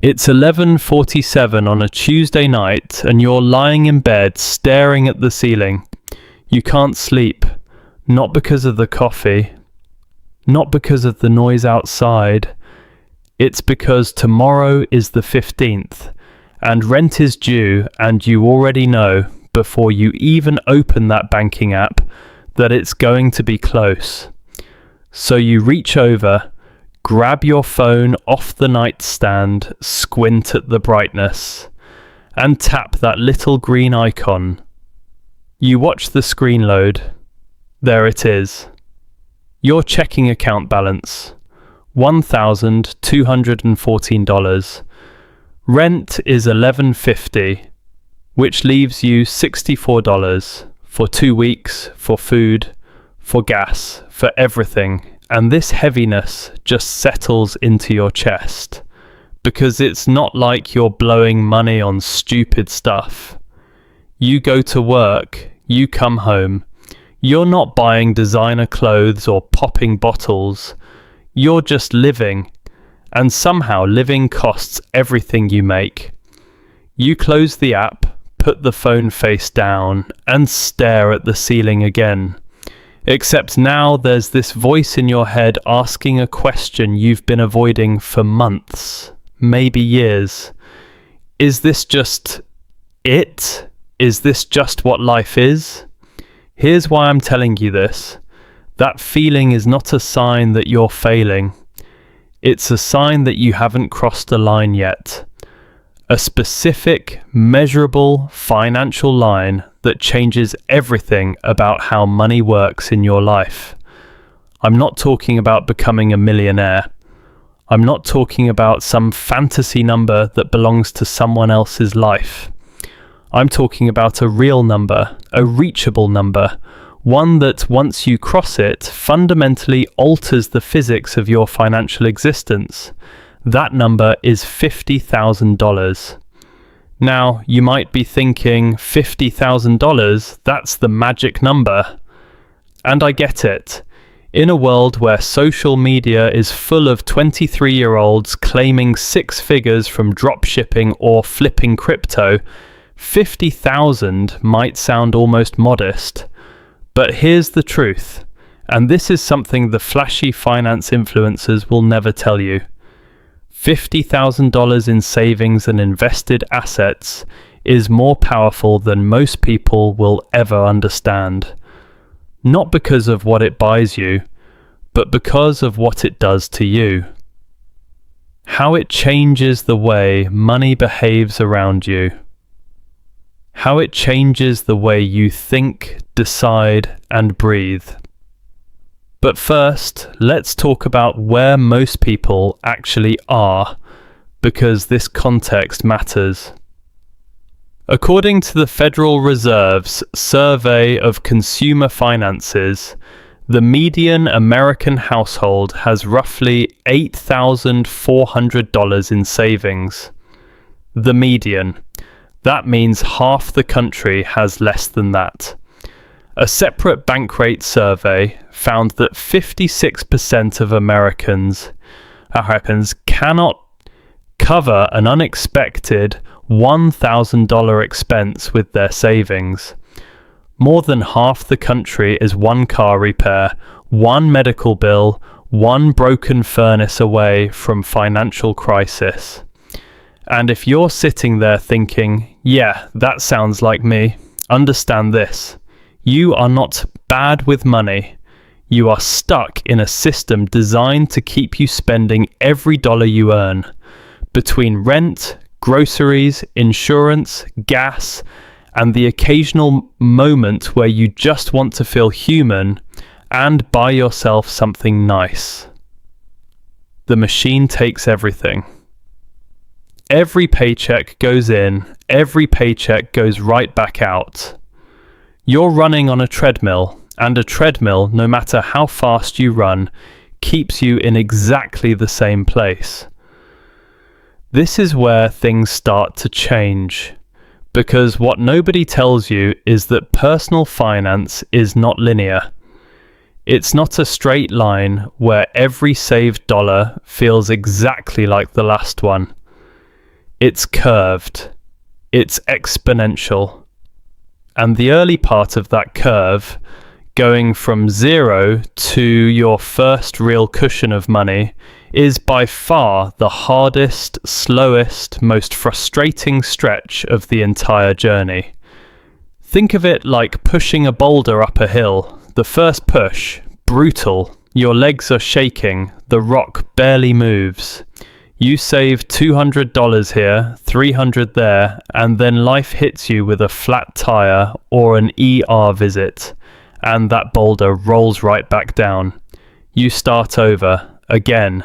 It's 11:47 on a Tuesday night and you're lying in bed staring at the ceiling. You can't sleep, not because of the coffee, not because of the noise outside. It's because tomorrow is the 15th and rent is due, and you already know before you even open that banking app that it's going to be close. So you reach over, grab your phone off the nightstand, squint at the brightness, and tap that little green icon. You watch the screen load. There it is. Your checking account balance, $1,214. Rent is $1,150, which leaves you $64 for 2 weeks, for food, for gas, for everything. And this heaviness just settles into your chest, because it's not like you're blowing money on stupid stuff. You go to work, you come home, you're not buying designer clothes or popping bottles, you're just living, and somehow living costs everything you make. You close the app, put the phone face down, and stare at the ceiling again. Except now there's this voice in your head asking a question you've been avoiding for months, maybe years. Is this just it? Is this just what life is? Here's why I'm telling you this. That feeling is not a sign that you're failing. It's a sign that you haven't crossed a line yet. A specific, measurable financial line that changes everything about how money works in your life. I'm not talking about becoming a millionaire. I'm not talking about some fantasy number that belongs to someone else's life. I'm talking about a real number, a reachable number, one that once you cross it, fundamentally alters the physics of your financial existence. That number is $50,000. Now, you might be thinking, $50,000, that's the magic number. And I get it. In a world where social media is full of 23-year-olds claiming 6 figures from dropshipping or flipping crypto, 50,000 might sound almost modest. But here's the truth, and this is something the flashy finance influencers will never tell you. $50,000 in savings and invested assets is more powerful than most people will ever understand. Not because of what it buys you, but because of what it does to you. How it changes the way money behaves around you. How it changes the way you think, decide, and breathe. But first, let's talk about where most people actually are, because this context matters. According to the Federal Reserve's Survey of Consumer Finances, the median American household has roughly $8,400 in savings. The median. That means half the country has less than that. A separate Bankrate survey found that 56% of Americans cannot cover an unexpected $1,000 expense with their savings. More than half the country is one car repair, one medical bill, one broken furnace away from financial crisis. And if you're sitting there thinking, yeah, that sounds like me, understand this. You are not bad with money. You are stuck in a system designed to keep you spending every dollar you earn. Between rent, groceries, insurance, gas, and the occasional moment where you just want to feel human and buy yourself something nice. The machine takes everything. Every paycheck goes in, every paycheck goes right back out. You're running on a treadmill, and a treadmill, no matter how fast you run, keeps you in exactly the same place. This is where things start to change, because what nobody tells you is that personal finance is not linear. It's not a straight line where every saved dollar feels exactly like the last one. It's curved. It's exponential. And the early part of that curve, going from 0 to your first real cushion of money, is by far the hardest, slowest, most frustrating stretch of the entire journey. Think of it like pushing a boulder up a hill. The first push, brutal. Your legs are shaking. The rock barely moves. You save $200 here, $300 there, and then life hits you with a flat tire or an ER visit, and that boulder rolls right back down. You start over, again,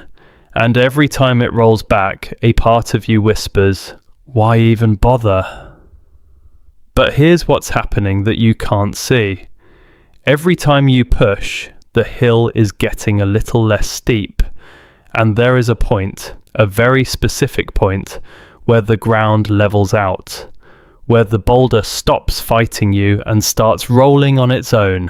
and every time it rolls back, a part of you whispers, "Why even bother?" But here's what's happening that you can't see. Every time you push, the hill is getting a little less steep, and there is a point, a very specific point, where the ground levels out, where the boulder stops fighting you and starts rolling on its own.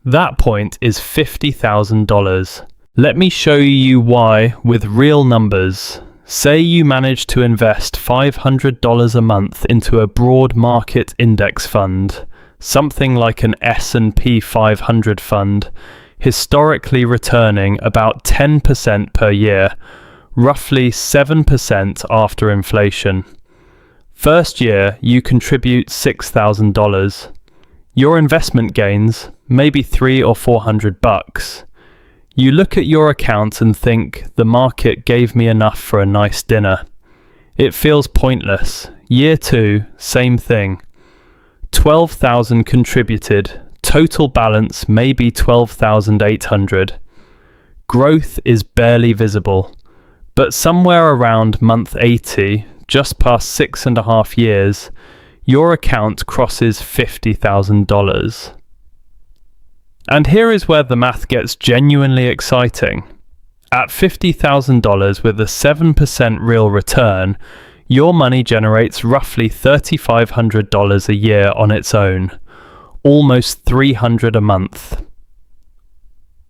That point is $50,000. Let me show you why with real numbers. Say you manage to invest $500 a month into a broad market index fund, something like an S&P 500 fund, historically returning about 10% per year, roughly 7% after inflation. First year, you contribute $6,000. Your investment gains, maybe $300 or $400. You look at your account and think, the market gave me enough for a nice dinner. It feels pointless. Year 2, same thing. 12,000 contributed, total balance maybe 12,800. Growth is barely visible, but somewhere around month 80, just past 6.5 years, your account crosses $50,000. And here is where the math gets genuinely exciting. At $50,000 with a 7% real return, your money generates roughly $3,500 a year on its own, almost $300 a month.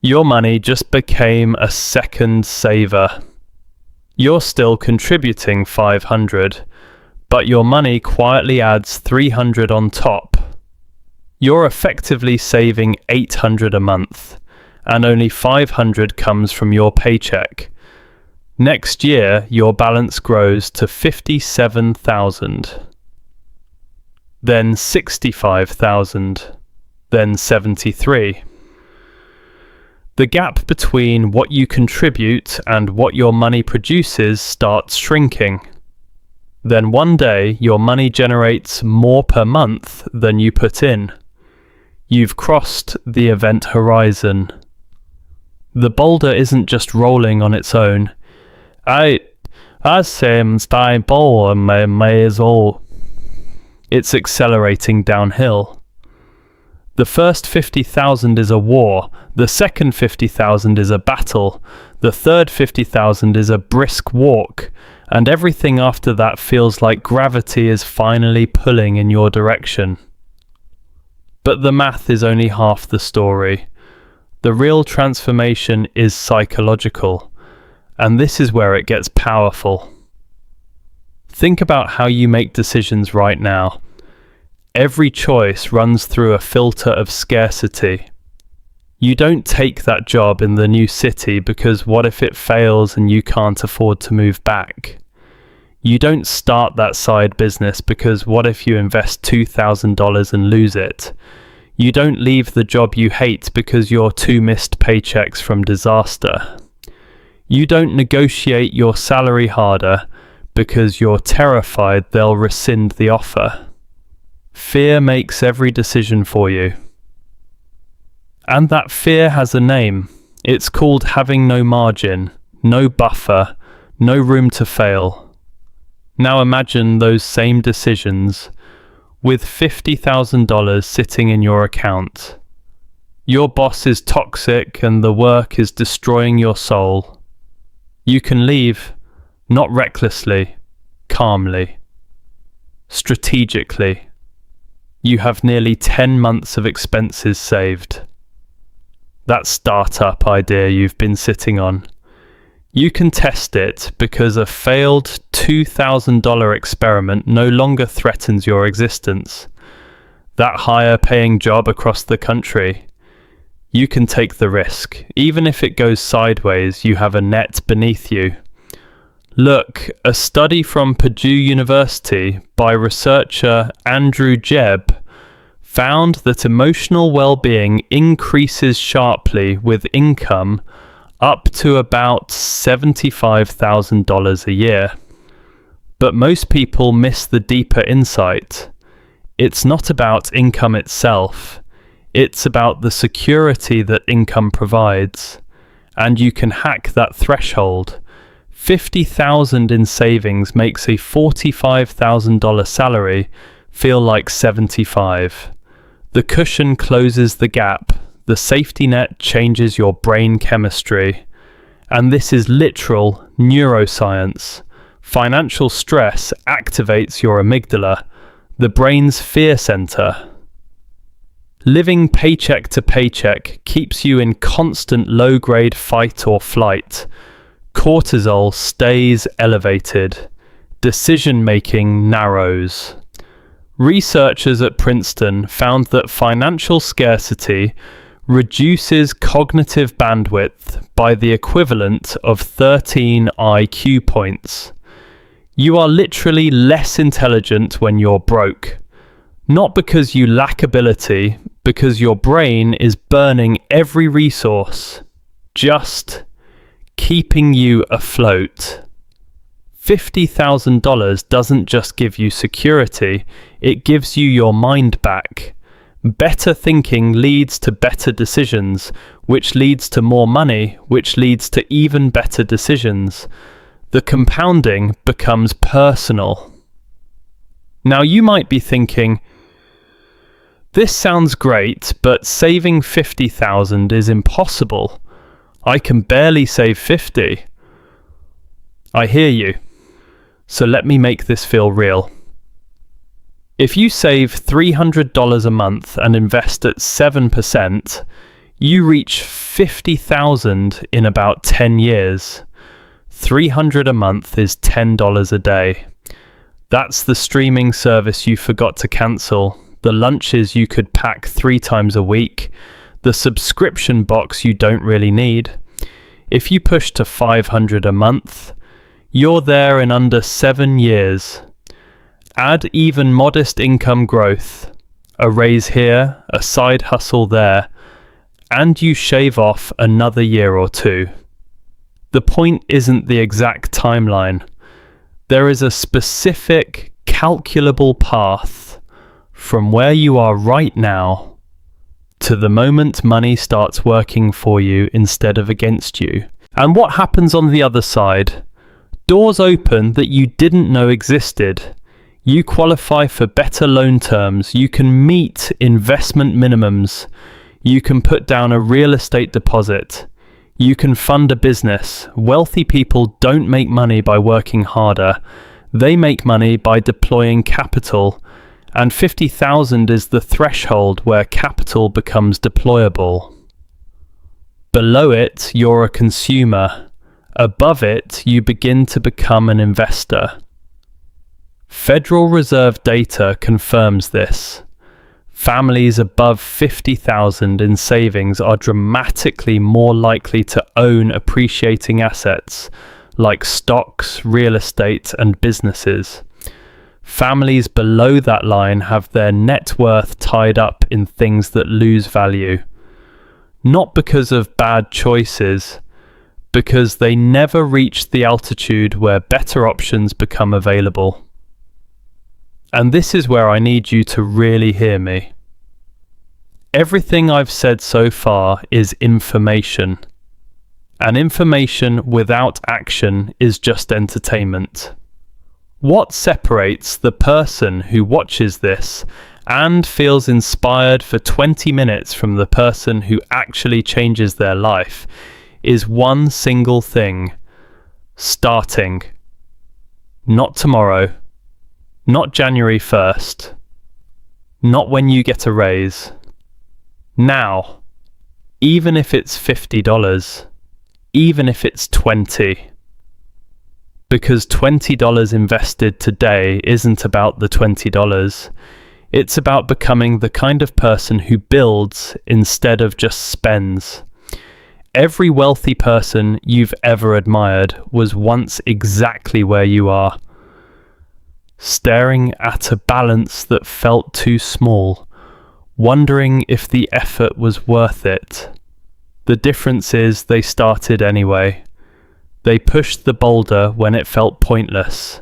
Your money just became a second saver. You're still contributing $500, but your money quietly adds $300 on top. You're effectively saving $800 a month, and only $500 comes from your paycheck. Next year, your balance grows to $57,000, then $65,000, then $73,000. The gap between what you contribute and what your money produces starts shrinking. Then one day, your money generates more per month than you put in. You've crossed the event horizon. The boulder isn't just rolling on its own. I seem stable and may as well. It's accelerating downhill. The first 50,000 is a war. The second 50,000 is a battle. The third 50,000 is a brisk walk. And everything after that feels like gravity is finally pulling in your direction. But the math is only half the story. The real transformation is psychological, and this is where it gets powerful. Think about how you make decisions right now. Every choice runs through a filter of scarcity. You don't take that job in the new city because what if it fails and you can't afford to move back? You don't start that side business because what if you invest $2,000 and lose it? You don't leave the job you hate because you're 2 missed paychecks from disaster. You don't negotiate your salary harder because you're terrified they'll rescind the offer. Fear makes every decision for you. And that fear has a name. It's called having no margin, no buffer, no room to fail. Now imagine those same decisions with $50,000 sitting in your account. Your boss is toxic and the work is destroying your soul. You can leave, not recklessly, calmly, strategically. You have nearly 10 months of expenses saved. That startup idea you've been sitting on. You can test it because a failed $2,000 experiment no longer threatens your existence. That higher paying job across the country, you can take the risk. Even if it goes sideways, you have a net beneath you. Look, a study from Purdue University by researcher Andrew Jebb found that emotional well-being increases sharply with income up to about $75,000 a year. But most people miss the deeper insight. It's not about income itself. It's about the security that income provides. And you can hack that threshold. $50,000 in savings makes a $45,000 salary feel like $75,000. The cushion closes the gap. The safety net changes your brain chemistry. And this is literal neuroscience. Financial stress activates your amygdala, the brain's fear center. Living paycheck to paycheck keeps you in constant low-grade fight or flight. Cortisol stays elevated. Decision-making narrows. Researchers at Princeton found that financial scarcity reduces cognitive bandwidth by the equivalent of 13 IQ points. You are literally less intelligent when you're broke. Not because you lack ability, because your brain is burning every resource, just keeping you afloat. $50,000 doesn't just give you security, it gives you your mind back. Better thinking leads to better decisions, which leads to more money, which leads to even better decisions. The compounding becomes personal. Now you might be thinking, this sounds great, but saving $50,000 is impossible. I can barely save 50. I hear you. So let me make this feel real. If you save $300 a month and invest at 7%, you reach $50,000 in about 10 years. $300 a month is $10 a day. That's the streaming service you forgot to cancel, the lunches you could pack 3 times a week, the subscription box you don't really need. If you push to $500 a month, you're there in under 7 years. Add even modest income growth, a raise here, a side hustle there, and you shave off another year or 2. The point isn't the exact timeline. There is a specific, calculable path from where you are right now to the moment money starts working for you instead of against you. And what happens on the other side? Doors open that you didn't know existed. You qualify for better loan terms. You can meet investment minimums. You can put down a real estate deposit. You can fund a business. Wealthy people don't make money by working harder. They make money by deploying capital. And $50,000 is the threshold where capital becomes deployable. Below it, you're a consumer. Above it, you begin to become an investor. Federal Reserve data confirms this. Families above $50,000 in savings are dramatically more likely to own appreciating assets like stocks, real estate, and businesses. Families below that line have their net worth tied up in things that lose value. Not because of bad choices, because they never reach the altitude where better options become available. And this is where I need you to really hear me. Everything I've said so far is information. And information without action is just entertainment. What separates the person who watches this and feels inspired for 20 minutes from the person who actually changes their life is one single thing: starting. Not tomorrow. Not January 1st. Not when you get a raise. Now. Even if it's $50. even if it's 20. Because $20 invested today isn't about the $20. It's about becoming the kind of person who builds instead of just spends. Every wealthy person you've ever admired was once exactly where you are, staring at a balance that felt too small, wondering if the effort was worth it. The difference is they started anyway. They pushed the boulder when it felt pointless.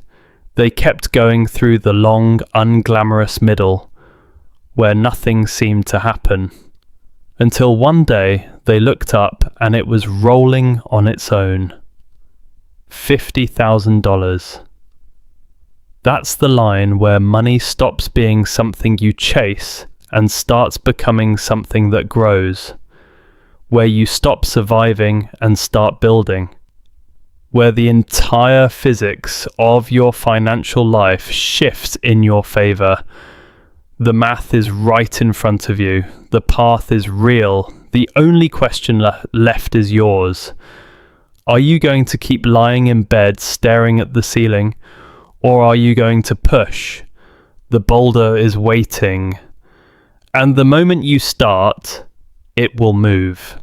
They kept going through the long, unglamorous middle, where nothing seemed to happen. Until one day they looked up and it was rolling on its own. $50,000. That's the line where money stops being something you chase and starts becoming something that grows. Where you stop surviving and start building. Where the entire physics of your financial life shifts in your favor. The math is right in front of you. The path is real. The only question left is yours. Are you going to keep lying in bed staring at the ceiling, or are you going to push? The boulder is waiting. And the moment you start, it will move.